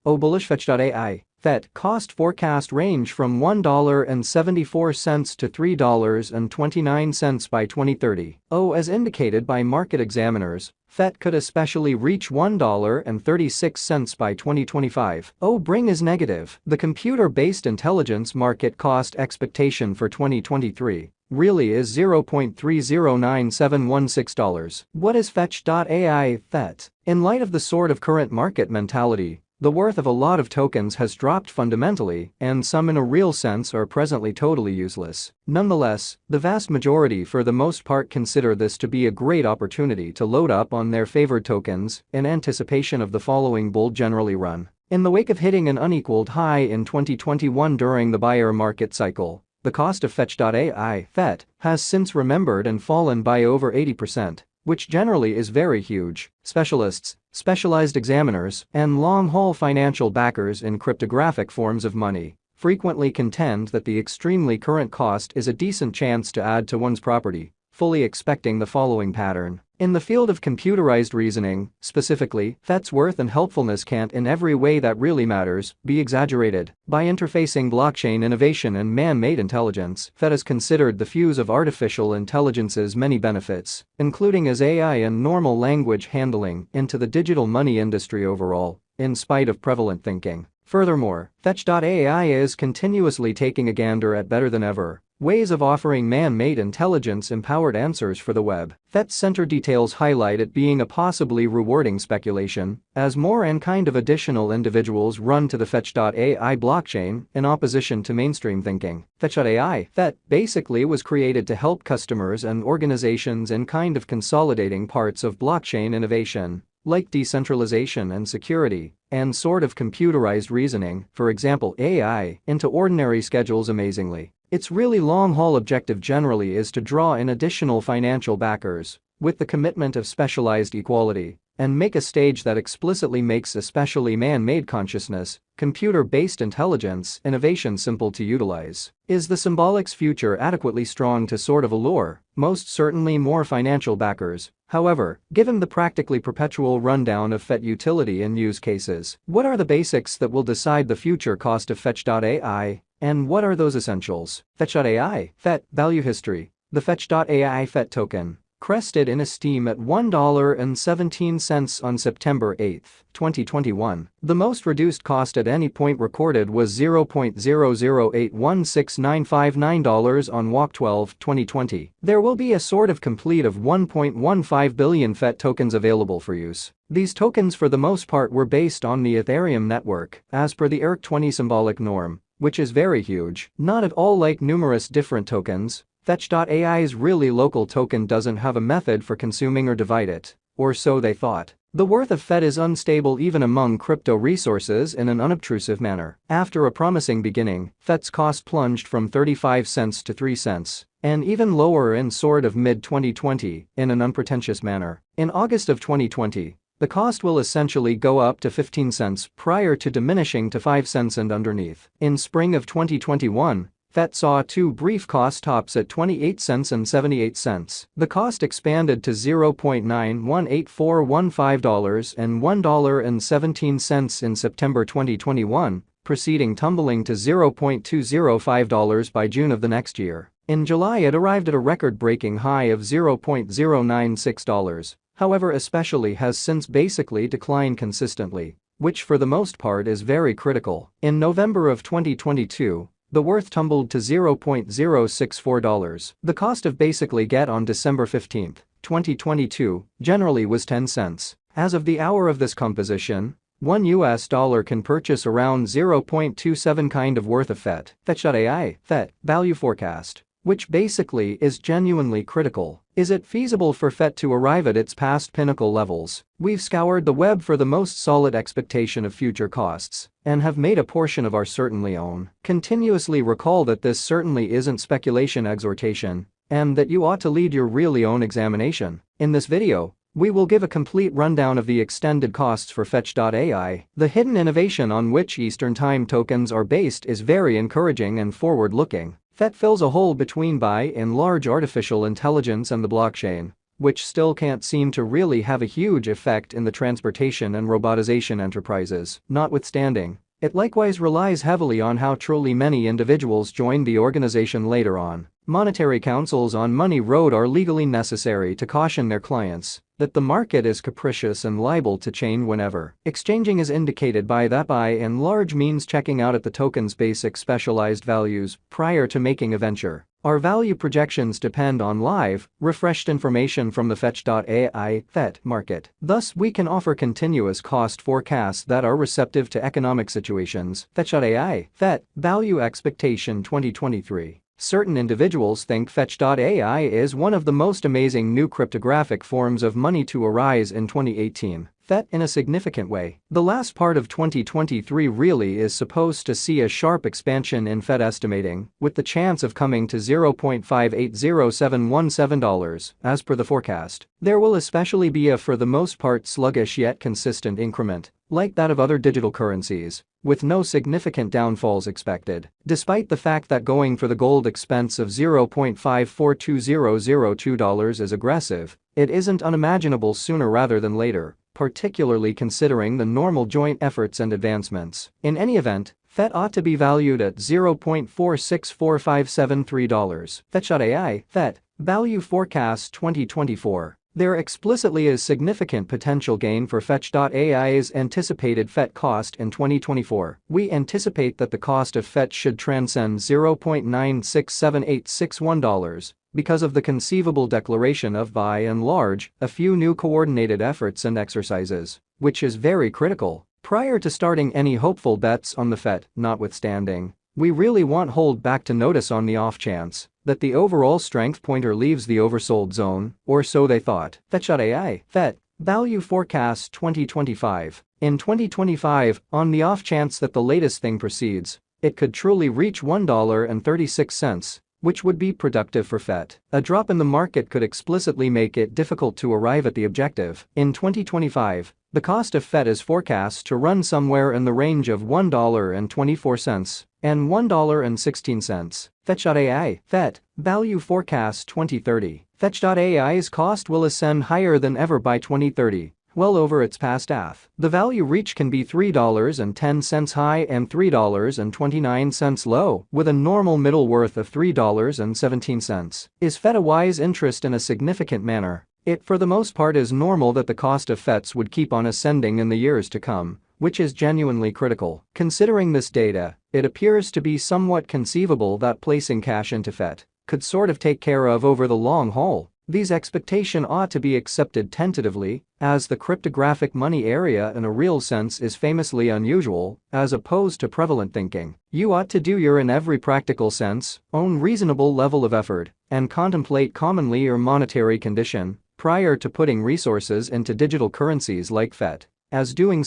Oh, bullish. fetch.ai. FET cost forecast range from $1.74 to $3.29 by 2030. Oh, as indicated by market examiners, FET could especially reach $1.36 by 2025. Oh, bring is negative. The computer-based intelligence market cost expectation for 2023 really is $0.309716. What is fetch.ai? FET. In light of the sort of current market mentality, the worth of a lot of tokens has dropped fundamentally, and some in a real sense are presently totally useless. Nonetheless, the vast majority for the most part consider this to be a great opportunity to load up on their favored tokens in anticipation of the following bull generally run. In the wake of hitting an unequaled high in 2021 during the bear market cycle, the cost of fetch.ai (FET) has since remembered and fallen by over 80%. Which generally is very huge. Specialists, specialized examiners, and long-haul financial backers in cryptographic forms of money frequently contend that the extremely current cost is a decent chance to add to one's property, fully expecting the following pattern. In the field of computerized reasoning, specifically, FET's worth and helpfulness can't in every way that really matters be exaggerated. By interfacing blockchain innovation and man-made intelligence, FET is considered the fuse of artificial intelligence's many benefits, including as AI and normal language handling, into the digital money industry overall, in spite of prevalent thinking. Furthermore, fetch.ai is continuously taking a gander at better than ever ways of offering man-made intelligence-empowered answers for the web. FET's center details highlight it being a possibly rewarding speculation, as more and kind of additional individuals run to the fetch.ai blockchain in opposition to mainstream thinking. Fetch.ai (FET) basically was created to help customers and organizations in kind of consolidating parts of blockchain innovation, like decentralization and security, and sort of computerized reasoning, for example AI, into ordinary schedules amazingly. Its really long-haul objective generally is to draw in additional financial backers, with the commitment of specialized equality, and make a stage that explicitly makes especially man-made consciousness, computer-based intelligence, innovation simple to utilize. Is the symbolic's future adequately strong to sort of allure? Most certainly more financial backers. However, given the practically perpetual rundown of FET utility and use cases, what are the basics that will decide the future cost of fetch.ai? And what are those essentials? Fetch.ai (FET) value history. The fetch.ai FET token crested in esteem at $1.17 on September 8, 2021. The most reduced cost at any point recorded was $0.0081699 on Walk 12, 2020. There will be a sort of complete of 1.15 billion FET tokens available for use. These tokens for the most part were based on the Ethereum network, as per the ERC20 symbolic norm, which is very huge. Not at all like numerous different tokens, fetch.ai's really local token doesn't have a method for consuming or divide it, or so they thought. The worth of FET is unstable even among crypto resources in an unobtrusive manner. After a promising beginning, FET's cost plunged from 35 cents to 3 cents, and even lower in sort of mid-2020 in an unpretentious manner. In August of 2020, the cost will essentially go up to 15 cents prior to diminishing to 5 cents and underneath. In spring of 2021, FET saw two brief cost tops at 28 cents and 78 cents. The cost expanded to $0.918415 and $1.17 in September 2021, preceding tumbling to $0.205 by June of the next year. In July it arrived at a record-breaking high of $0.096. However, especially has since basically declined consistently, which for the most part is very critical. In November of 2022, the worth tumbled to $0.064. The cost of basically get on December 15, 2022, generally was 10 cents. As of the hour of this composition, $1 can purchase around 0.27 kind of worth of FET. Fetch.ai FET value forecast, which basically is genuinely critical. Is it feasible for FET to arrive at its past pinnacle levels? We've scoured the web for the most solid expectation of future costs, and have made a portion of our certainly own. Continuously recall that this certainly isn't speculation exhortation, and that you ought to lead your really own examination. In this video, we will give a complete rundown of the extended costs for fetch.ai. The hidden innovation on which Eastern Time tokens are based is very encouraging and forward-looking. FET fills a hole between by and large artificial intelligence and the blockchain, which still can't seem to really have a huge effect in the transportation and robotization enterprises. Notwithstanding, it likewise relies heavily on how truly many individuals join the organization later on. Monetary counsels on Money Road are legally necessary to caution their clients that the market is capricious and liable to change whenever. Exchanging is indicated by that by and large means checking out at the token's basic specialized values prior to making a venture. Our value projections depend on live, refreshed information from the fetch.ai (FET) market. Thus, we can offer continuous cost forecasts that are receptive to economic situations. Fetch.ai (FET) Value Expectation 2023. Certain individuals think fetch.ai is one of the most amazing new cryptographic forms of money to arise in 2018. FET in a significant way. The last part of 2023 really is supposed to see a sharp expansion in FET estimating, with the chance of coming to $0.580717 as per the forecast. There will especially be a for the most part sluggish yet consistent increment, like that of other digital currencies, with no significant downfalls expected. Despite the fact that going for the gold expense of $0.542002 is aggressive, it isn't unimaginable sooner rather than later, particularly considering the normal joint efforts and advancements. In any event, FET ought to be valued at $0.464573. Fetch.ai FET Value Forecast 2024. There explicitly is significant potential gain for fetch.ai's anticipated FET cost in 2024. We anticipate that the cost of FET should transcend $0.967861 because of the conceivable declaration of, by and large, a few new coordinated efforts and exercises, which is very critical. Prior to starting any hopeful bets on the FET, notwithstanding, we really won't hold back to notice on the off chance that the overall strength pointer leaves the oversold zone, or so they thought. Fetch.ai FET Value Forecast 2025. In 2025, on the off chance that the latest thing proceeds, it could truly reach $1.36, which would be productive for FET. A drop in the market could explicitly make it difficult to arrive at the objective. In 2025, the cost of FET is forecast to run somewhere in the range of $1.24 and $1.16. Fetch.ai FET Value Forecast 2030. Fetch.ai's cost will ascend higher than ever by 2030, well over its past half. The value reach can be $3.10 high and $3.29 low, with a normal middle worth of $3.17. Is FET a wise interest in a significant manner? It for the most part is normal that the cost of FETs would keep on ascending in the years to come, which is genuinely critical. Considering this data, it appears to be somewhat conceivable that placing cash into FET could sort of take care of over the long haul. These expectations ought to be accepted tentatively, as the cryptographic money area in a real sense is famously unusual, as opposed to prevalent thinking. You ought to do your in every practical sense, own reasonable level of effort, and contemplate commonly your monetary condition prior to putting resources into digital currencies like FET, as doing